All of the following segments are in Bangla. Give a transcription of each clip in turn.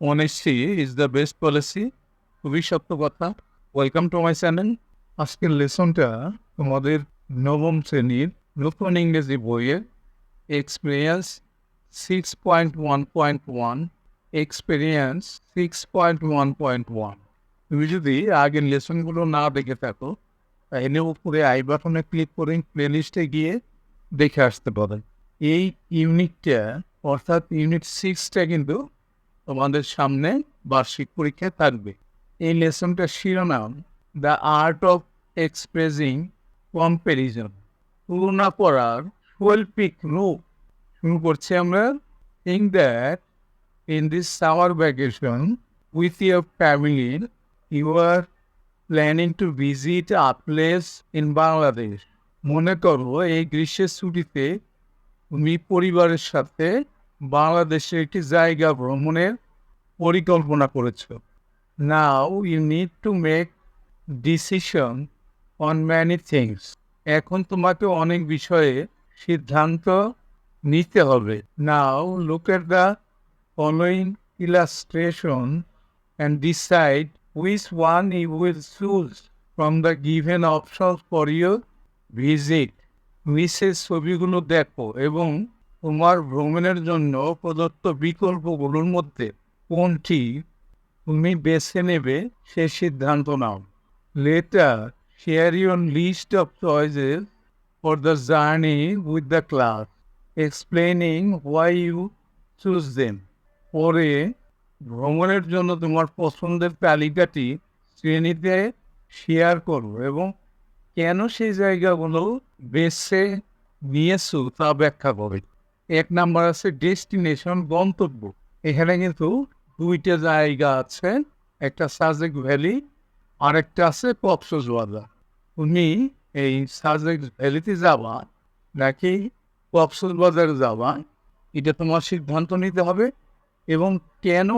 Honesty is the best policy. খুবই সত্য কথা। Welcome to my channel. আজকের লেসনটা তোমাদের নবম শ্রেণীর নতুন ইংরেজি বইয়ের এক্সপিরিয়েন্স 6.1.1 এক্সপিরিয়েন্স 6.1.1। তুমি যদি আগের লেসনগুলো না দেখে থাকো তাহলে উপরে আই বাটনে ক্লিক করে প্লেলিস্টে গিয়ে দেখে আসতে পারেন। এই ইউনিটটা অর্থাৎ ইউনিট 6টা কিন্তু তোমাদের সামনে বার্ষিক পরীক্ষায় থাকবে। এই লেসনটার শিরোনাম the art of expressing comparison, তুলনা করার শৈল্পিক রূপ। শুরু করছি আমরা। Think that in this summer vacation with your family you are planning to visit a place in Bangladesh. মনে করো এই গ্রীষ্মের ছুটিতে তুমি পরিবারের সাথে বাংলাদেশের একটি জায়গা ভ্রমণের পরিকল্পনা করেছ। Now you need to make decision on many things. এখন তোমাকে অনেক বিষয়ে সিদ্ধান্ত নিতে হবে। Now look at the following illustration and decide which one you will choose from the given options for your visit. নিচের ছবিগুলো দেখো এবং তোমার ভ্রমণের জন্য প্রদত্ত বিকল্পগুলোর মধ্যে কোনটি তুমি বেছে নেবে সে সিদ্ধান্ত নাও। Later share your list of choices for the journey with the class, explaining why you choose them. পরে ভ্রমণের জন্য তোমার পছন্দের তালিকাটি শ্রেণীতে শেয়ার করো এবং কেন সেই জায়গাগুলো বেছে নিয়েছো তা ব্যাখ্যা করে। 1 নাম্বার আছে ডেস্টিনেশন, গন্তব্য। এখানে কিন্তু 2টা জায়গা আছে, একটা সাজেক ভ্যালি আর একটা আছে কক্সবাজার। তুমি এই সাজেক ভ্যালিতে যাবা নাকি কক্সবাজার যাবা এটা তোমার সিদ্ধান্ত নিতে হবে এবং কেন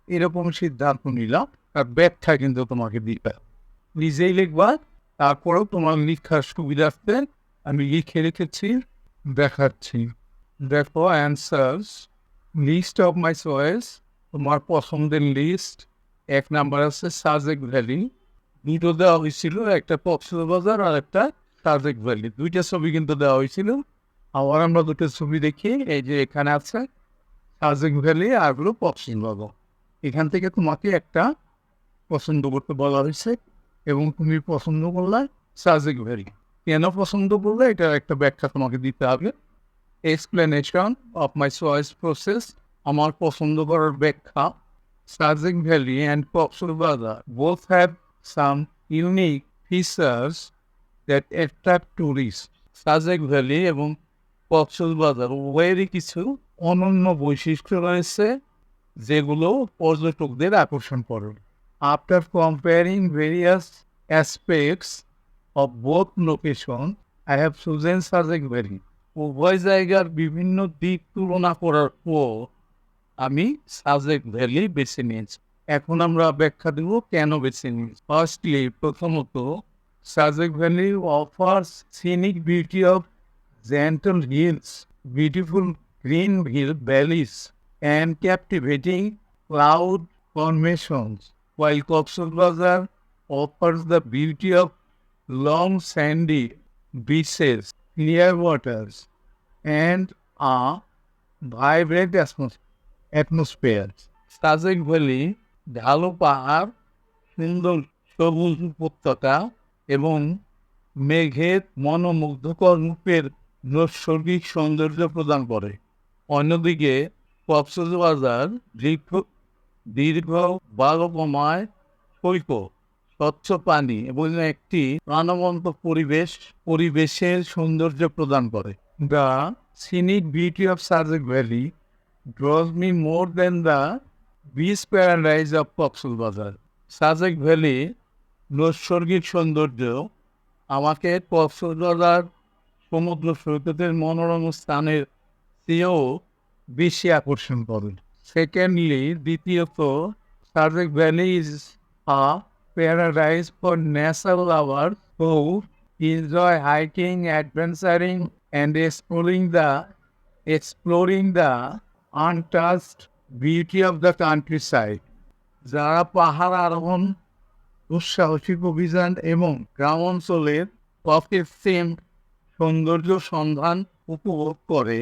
এরকম সিদ্ধান্ত নিলাম তার ব্যাখ্যা কিন্তু তোমাকে দিতে হবে। নিজেই লিখবা, তারপরেও তোমার লিখার সুবিধার্থে আমি লিখে রেখেছি, দেখাচ্ছি। দেখো answers, list of my choice, তোমার পছন্দের লিস্ট। 1 নাম্বার আছে সাজেক ভ্যালি, 2টো দেওয়া হয়েছিল, একটা কক্সবাজার আর একটা সাজেক ভ্যালি। 2টা ছবি কিন্তু দেওয়া হয়েছিল। আবার আমরা 2টো ছবি দেখি, এই যে এখানে আছে সাজেক ভ্যালি আর হলো কক্সবাজার। এখান থেকে তোমাকে একটা পছন্দ করতে বলা হয়েছে এবং তুমি পছন্দ করলে সাজেক ভ্যালি। কেন পছন্দ করলে এটা একটা ব্যাখ্যা তোমাকে দিতে হবে। Explanation of my choice process, আমার পছন্দ করার ব্যাখ্যা। Sajek valley and Cox's Bazar both have some unique features that attract tourist. Sajek valley এবং কক্সবাজার উভয়েরই কিছু অনন্য বৈশিষ্ট্য রয়েছে যেগুলো পর্যটকদের আকর্ষণ করে। After comparing various aspects of both locations, I have chosen Sajek valley. উভয় জায়গার বিভিন্ন দিক তুলনা করার পর আমি সাজেক ভ্যালি বেছে নিয়েছি। এখন আমরা ব্যাখ্যা দেব কেন বেছে নিয়েছি। ফার্স্টলি, প্রথমত, Sajek valley offers scenic beauty of gentle hills, beautiful green hill valleys and captivating cloud formations, while Coxsbazar offers the beauty of long sandy beaches, clear waters, and a vibrant atmosphere. Sajek valley ঢালু পাহাড়, সুন্দর সবুজ উপত্যকা এবং মেঘের মনোমুগ্ধকর রূপের নৈসর্গিক সৌন্দর্য প্রদান করে। অন্যদিকে কক্সবাজার দীর্ঘ বালুময় সৈকত, স্বচ্ছ পানি এবং একটি প্রাণবন্ত পরিবেশের সৌন্দর্য প্রদান করে। The scenic beauty of Sajek valley draws me more than the beach paradise of Cox's Bazar. Sajek valley নৈসর্গিক সৌন্দর্য আমাকে কক্সবাজার সমুদ্র সৈকতের মনোরম স্থানের চেয়েও বেশি আকর্ষণ করে। সেকেন্ডলি, দ্বিতীয়ত, Sajek valley is a paradise for nature lover who enjoy hiking, adventuring and exploring the untouched beauty of the countryside, যারা পাহাড় আরোহণ, দুঃসাহসিক অভিযান এবং গ্রাম অঞ্চলের অকৃত্রিম সৌন্দর্য সন্ধান উপভোগ করে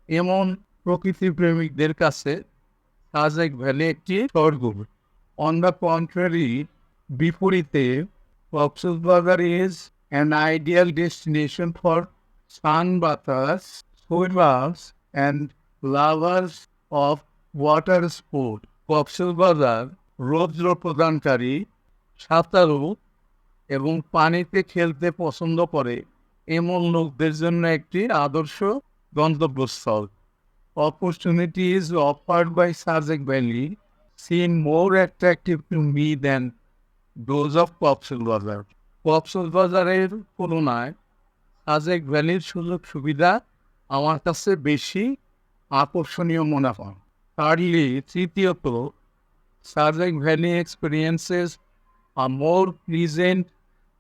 এমন প্রকৃতি প্রেমিকদের কাছে সাজেক ভ্যালি একটি স্বর্গ। অন দ্য কন্ট্রারি, বিপরীতে Cox's Bazar is an ideal destination for sunbathers, swimmers and lovers of water sport. Cox's Bazar রৌদ্র প্রদানকারী, সাঁতারু এবং পানিতে খেলতে পছন্দ করে এমন লোকদের জন্য একটি আদর্শ গন্তব্যস্থল। Opportunities offered by Sajac Valley seem more attractive to me than those of Cox's Bazar. কক্সবাজারের তুলনায় সাজেক ভ্যালির সুযোগ সুবিধা আমার কাছে বেশি আকর্ষণীয় মনে হয়। থার্ডলি, তৃতীয়ত, Sajek valley experiences a more pleasant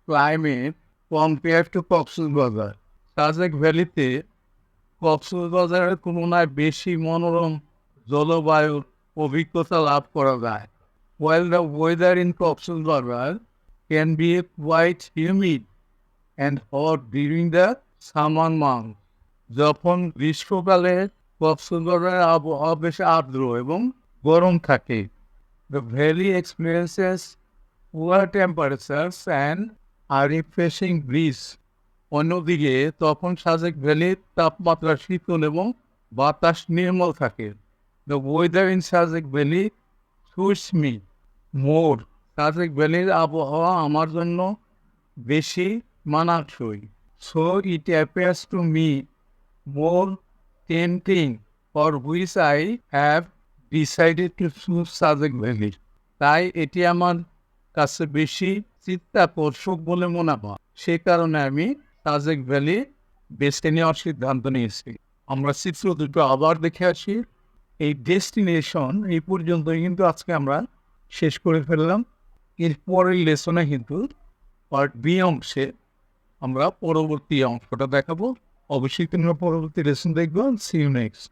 climate compared to Cox's Bazar. Sajek ভ্যালিতে কক্সবাজারের তুলনায় বেশি মনোরম জলবায়ুর অভিজ্ঞতা লাভ করা যায়। While the weather in Coxsazar can be quite humid and hot during the summer months, যখন গ্রীষ্মকালে কক্সবাজারের আবহাওয়া বেশ আর্দ্র এবং গরম থাকে। The valley experiences cooler temperatures and a refreshing breeze. অন্যদিকে তখন সাজেক ভ্যালির তাপমাত্রা শীতল এবং বাতাস নির্মল থাকে। The weather in Sajek valley suits me more. Sajek ভ্যালির আবহাওয়া আমার জন্য বেশি মানানসই। So it appears to me more tempting, for which I have decided to choose Sajek valley. তাই এটি আমার কাছে বেশি চিত্তাকর্ষক বলে মনে হয়, সে কারণে আমি সাজেক ভ্যালি বেছে নেওয়ার সিদ্ধান্ত নিয়েছি। আমরা চিত্র দুটো আবার দেখে আসি। এই ডেস্টিনেশন এই পর্যন্তই কিন্তু আজকে আমরা শেষ করে ফেললাম। এর পরের লেসনে কিন্তু পার্ট বি অংশে আমরা পরবর্তী অংশটা দেখাবো। অবশ্যই তোমরা পরবর্তী লেসন দেখবো। See you next.